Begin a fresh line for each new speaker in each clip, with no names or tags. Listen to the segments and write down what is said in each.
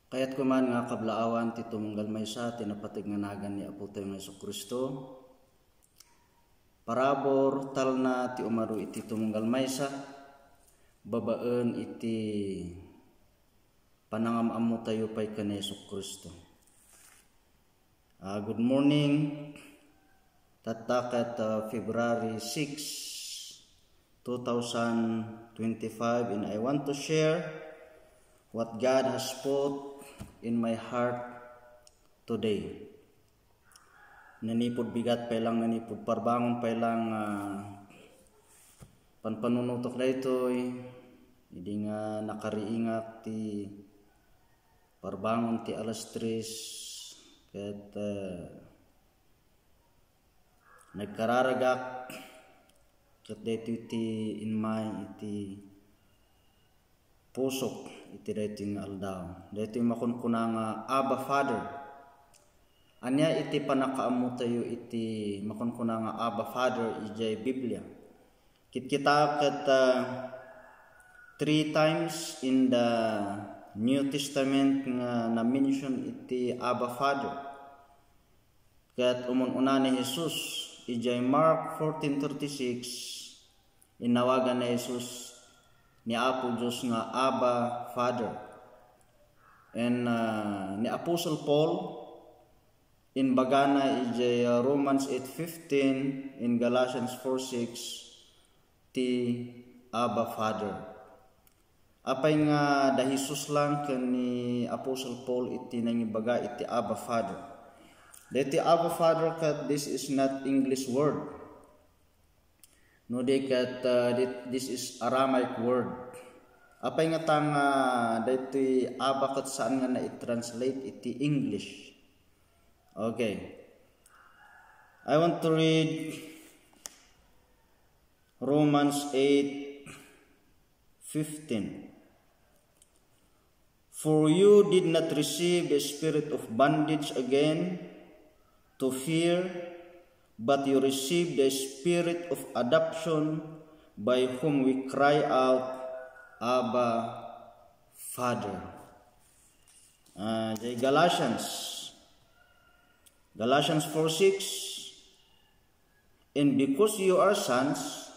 Kaya't kuman nga kablaawan ti tumunggal maysa tinapatig nga nagan ni Apo tayo nga Kristo. Parabor talna ti umaru iti tumunggal maysa babaen iti panangamam tayo pay ken Kristo. Good morning. Tattakat February 6, 2025, and I want to share what God has put in my heart today. Nanipod bigat pa lang, nanipod parbangon pa lang panpanunutok na ito'y hindi nga nakariingak ti parbangon ti alas 3 ket nagkararagak ket dito iti inmay iti pusok iti dating aldaw. Dito makunkuna nga Abba Father. Anya iti panakaammo tayo iti makunkuna nga Abba Father ijay Biblia. Kita ket 3 times in the New Testament nga na-mention iti Abba Father. Ket umun-una ni Jesus ijay Mark 14:36 inawagan ni Jesus ni Apo Diyos nga Abba Father. And ni Apostle Paul in bagana ijay Romans 8:15 in Galatians 4:6 ti Abba Father. Apay nga da Jesus lang ken ni Apostle Paul iti nangibaga iti Abba Father. Deti Abba Father kat this is not English word. No di kat this is Aramaic word. Apay nga tanga deti Abba kat saan nga na i-translate iti English. Okay. I want to read Romans 8:15. For you did not receive the spirit of bondage again to fear, but you received the spirit of adoption by whom we cry out, Abba, Father. Galatians 4:6. And because you are sons,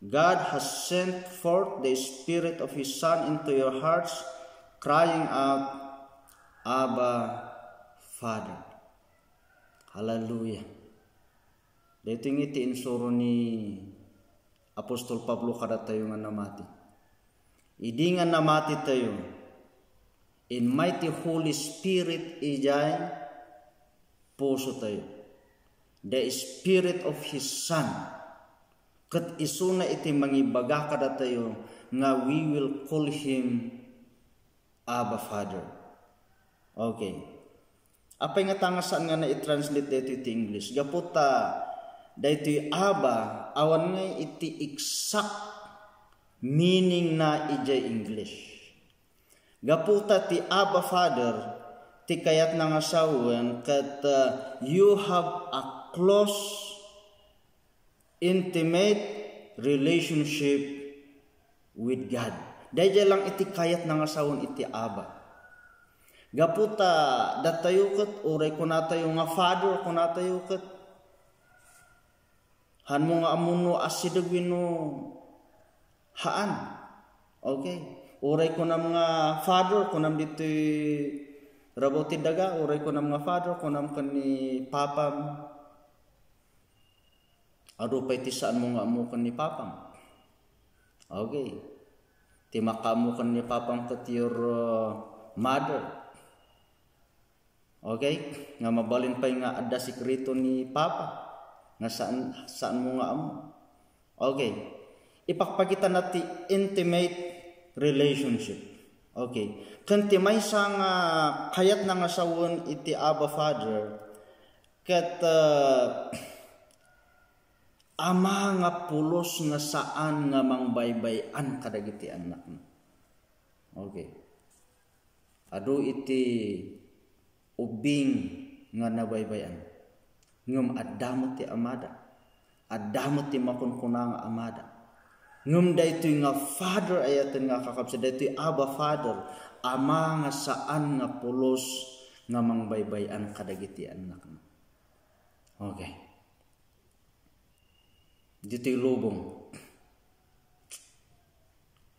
God has sent forth the Spirit of His Son into your hearts, crying out, Abba, Father. Hallelujah. Dito yung iti insuro ni Apostol Pablo kada tayo nga namati. Idi nga namati tayo, in mighty Holy Spirit ijay puso tayo. The Spirit of His Son. Kat isuna iti mangibaga kada tayo nga we will call Him Abba Father. Okay. Apay nga tanga saan nga na i-translate dito iti English. Gaputa dito Abba awan nga iti exact meaning na ijay English. Gaputa ti Abba Father ti kayat nga sawen kat you have a close intimate relationship with God. Dahil lang iti kayat nga sawon iti Abba. Gaputa datayo ket uray ko natayo nga Father ko natayo ket han mo nga amuno asidagwino haan. Okay. Uray ko na mga Father ko nam dito rabaw ti daga, uray ko na mga Father ko nam ken ni Papam. Ado pay ti saan mo nga amu ken ni Papam. Okay. Ti makamu ken ni Papam ket your mother. Okay? Nga mabalin pay nga adda sikreto ni Papa. Nga saan mo nga amo. Okay. Ipakpakita nati intimate relationship. Okay. Kanti may sa nga kayat na nga sawon iti Abba Father ket ama nga pulos nga saan nga mangbaybayan kadagiti anak. Okay. Adu iti ubing nga nabaybayan. Ngem addamot ti amada. Addamot ti makunkuna nga amada. ngem daytoy nga Father ayaten nga kakabsat, daytoy Abba Father, Ama nga saan nga pulos nga mangbaybay-an kadagiti anak na. Okay. Dito'y lubong.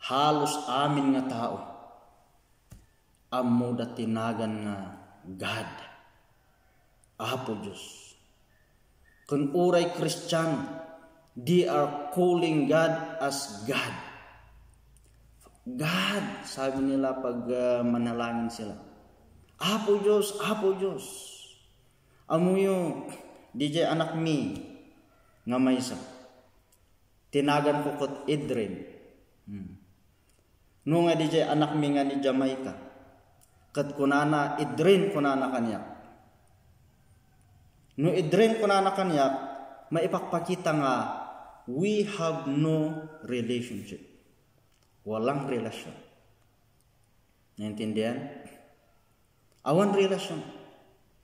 Halos amin nga tao amo da tinagan nga God, Apo Diyos. Kung uray Kristiyano, they are calling God as God. God, sabi nila pag manalangin sila. Apo Diyos, Apo Diyos. Amo yung DJ anak mi nga maysa. Tinagan ko kot Idrin. No nga DJ anak mi nga ni Jamaica. Kat kunana Idrin kunana kanyak. No Idrin kunana kanyak, maipakpakita nga we have no relationship. Walang relasyon. Naintindihan? Awan relasyon.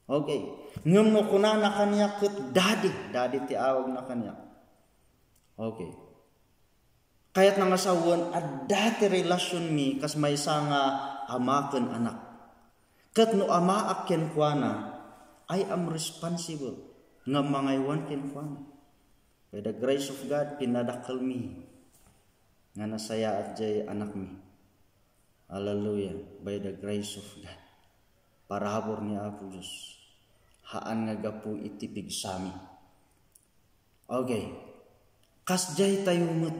Okay. Ngam no kunana kanyak kat daddy ti awag na kanyak. Okay. Kaya't nga sawan at dati relasyon mi kas may nga ama ken anak. Kat no ama aken kuana, I am responsible nga mangaywan ken kuana. By the grace of God, pinadakal mi nga nasaya at jay anak mi. Hallelujah. By the grace of God. Parahabor ni Apo Diyos. Haan nga gapu itipig sami. Okay. Kasjay tayo met.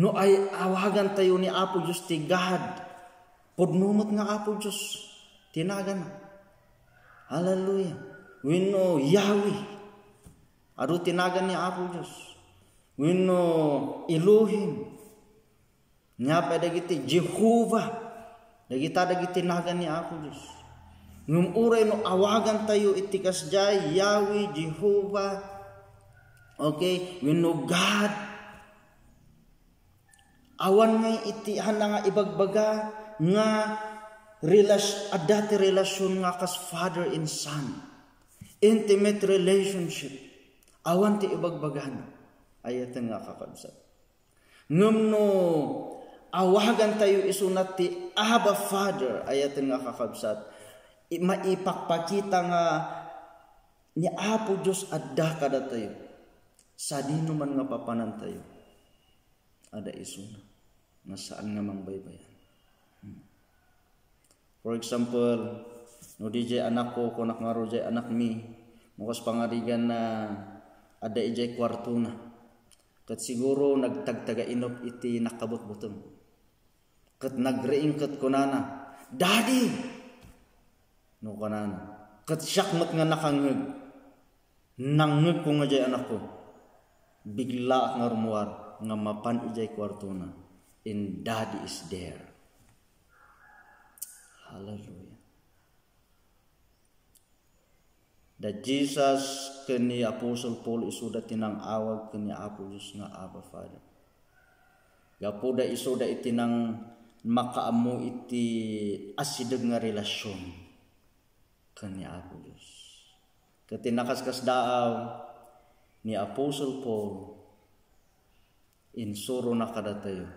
No ay awagan tayo ni Apo Diyos ti God. Pudnumot nga Apo Diyos. Tinagan na. Hallelujah. We know Yahweh. Aro tinagan ni Apo Diyos. We know Elohim. Nga pa dagiti Jehovah. Dagita dagiti tinagan ni Apo Diyos. Ngum uray no awagan tayo iti kasjay Yahweh, Jehovah. Okay, we know God. Awan nga iti handa nga ibagbaga nga adati relasyon nga kas father and son. Intimate relationship. Awan ti ibagbagan. Ayatan nga kakabsat. Ngum no awagan tayo isunat ti Abba Father. Ayatan nga kakabsat. Maipakpakita nga ni Apo Diyos adda kada tayo. Sa dino man nga papanan tayo. Ada isuna. Na saan nga mangbaybayan. For example, no DJ anak ko, kunak nga ro jay anak mi, mukas pangarigan na ada ijay kwarto na. Kat siguro nagtagtaga inop iti nakabot-butong. Kat nagreing kat kunana, Daddy! No kunana. Kat syakmat nga nakangag. Nangag ko nga jay anak ko. Bigla nga rumuar nga mapan ijay kwarto na. And Daddy is there. Hallelujah. That Jesus kani Apostle Paul isuda tinang awag kani Apo Diyos nga Abba Father. Gapuda isuda itinang makaamu iti asideg nga relasyon kani Apo Diyos. Katinakaskas daaw ni Apostle Paul insuro na kada tayo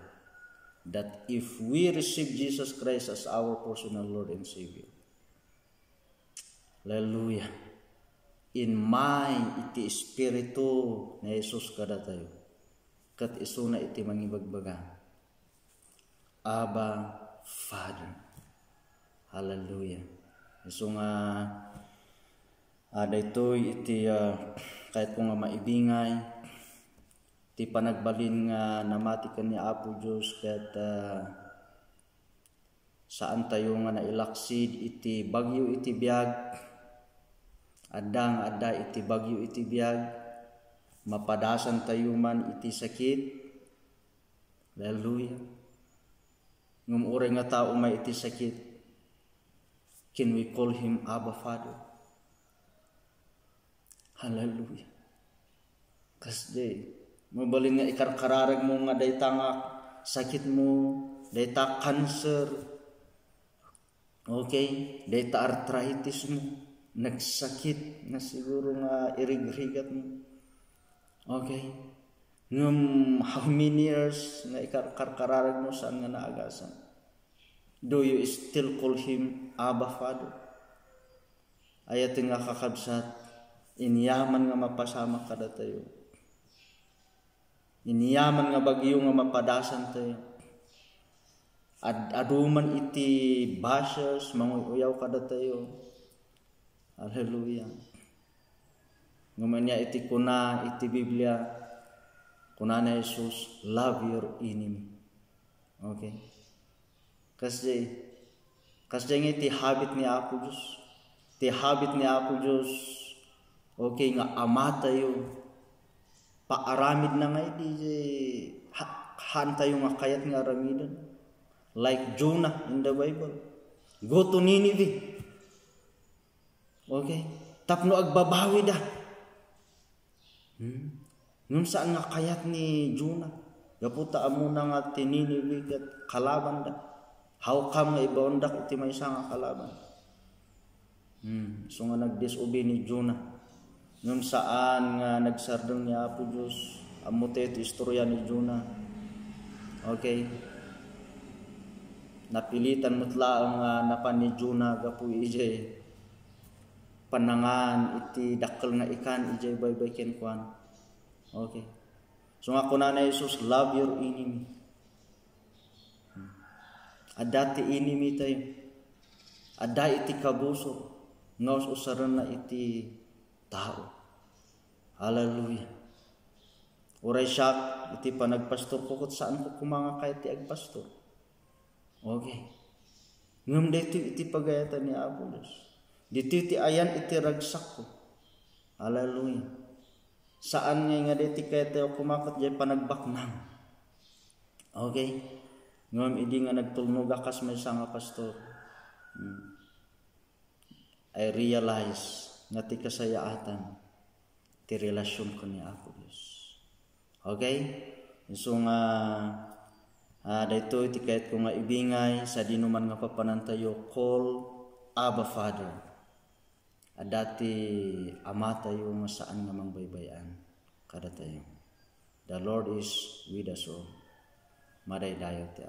that if we receive Jesus Christ as our personal Lord and Savior, hallelujah, in mind iti espiritu na Jesus kada tayo, kat iso na iti mangibagbaga, Abba Father, hallelujah. Iso nga daytoy iti kahit kung nga maibingay ti panagbalin nga namatikan ni Apo Diyos ket saan tayo nga nailaksid iti bagyo iti biag adda iti bagyo iti biag mapadasan tayo man iti sakit. Hallelujah. Ngum uray nga tao may iti sakit, can we call him Abba Father? Hallelujah. Kasdi mabalin nga ikarkararag mo nga dayta nga sakit mo, dayta cancer, okay, dayta arthritis mo, nagsakit nga siguro nga irigrigat mo, okay, Ngam how many years nga ikarkararag mo saan nga naagasan? Do you still call him Abba Father? Ayat nga kakabsat, iniyaman nga mapasama kada tayo. Iniyaman nga bagyo nga mapadasan tayo. Aduman iti bashes, manguyaw kada tayo. Hallelujah. Ngaman niya iti kuna, iti Biblia, kuna na Jesus, love your enemy. Okay? Kasi nga iti habit ni Apo Diyos. Iti habit ni Apo Diyos, okay nga ama tayo. Paaramid na nga iti han tayo nga kayat nga aramidan. Like Jonah in the Bible. Go to Nineveh. Okay? Tapno agbabawi da. Ngum saan nga kayat ni Jonah? Gaputa amuna nga ti Nineveh kat kalaban da. How come nga ibaondak iti may nga kalaban? So nga nagdisobey ni Jonah. Ngum saan nga nagsardong ni Apo Diyos. Amote iti istorya ni Jonah. Okay? Napilitan mutla ang napan ni Jonah gapu ije panangan iti dakkel nga ikan ije baybay ken kuan. Okay. So nga kuna na Jesus, love your enemy. Adda ti enemy tayo. Adda iti kabuso ngaus usaran na iti tao. Hallelujah. Uray siya iti panagpastor ko kut saan ko kumanga kay ti agpastor. Okay. Ngam dito iti pagayatan ni Apo Diyos. Dito iti ayan iti ragsak ko. Hallelujah. Saan nga dito kaya tayo kumakot dyan panagbaknang. Okay. Ngam idi nga nagtulnog akas may nga pastor. I realize nga ti kasayaatan ti relasyon ko ni Apo Diyos. Okay. So nga dito iti kahit ko nga ibingay sa dinuman nga papanantayo call Abba Father. Dati ama tayo nga saan nga mangbaybayan kada tayo. The Lord is with us all. Maday dayo ti